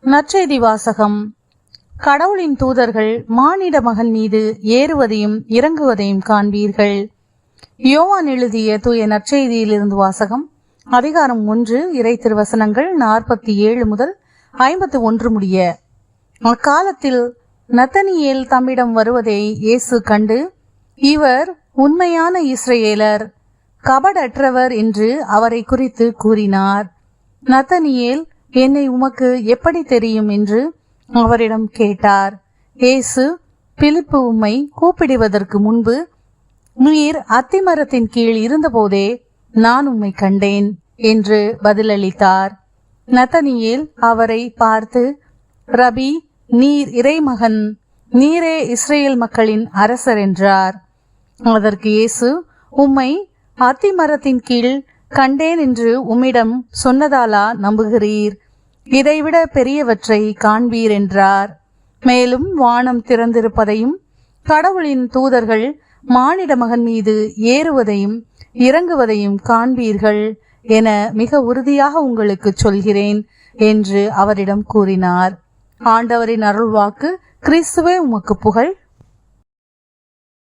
நற்செய்தி வாசகம். கடவுளின் தூதர்கள் மானிட மகன் மீது ஏறுவதையும் இறங்குவதையும் காண்பீர்கள். யோவான் எழுதிய தூய நற்செய்தியிலிருந்து வாசகம். அதிகாரம் 1, இறை திருவசனங்கள் 47 முதல் 51 முடிய. அக்காலத்தில் நத்தனியேல் தம்மிடம் வருவதை இயேசு கண்டு, இவர் உண்மையான இஸ்ரவேலர், கபடற்றவர் என்று அவரை குறித்து கூறினார். நத்தனியேல், என்னை உமக்கு எப்படி தெரியும் என்று அவரிடம் கேட்டார். இயேசு, பிலிப்பு உம்மை கூப்பிடுவதற்கு முன்பு நீர் அத்திமரத்தின் கீழ் இருந்தபோதே நான் உம்மை கண்டேன் என்று பதிலளித்தார். நத்தனியேல் அவரை பார்த்து, ரபி, நீர் இறைமகன், நீரே இஸ்ரேல் மக்களின் அரசர் என்றார். அதற்கு இயேசு, உம்மை அத்திமரத்தின் கீழ் கண்டேன் என்று உம்மிடம் சொன்னதாலா நம்புகிறீர்? இதைவிட பெரியவற்றை காண்பீர் என்றார். மேலும் வானம் திறந்திருப்பதையும் கடவுளின் தூதர்கள் மானிட மகன் மீது ஏறுவதையும் இறங்குவதையும் காண்பீர்கள் என மிக உறுதியாக உங்களுக்கு சொல்கிறேன் என்று அவரிடம் கூறினார். ஆண்டவரின் அருள்வாக்கு. கிறிஸ்துவே உமக்கு புகழ்.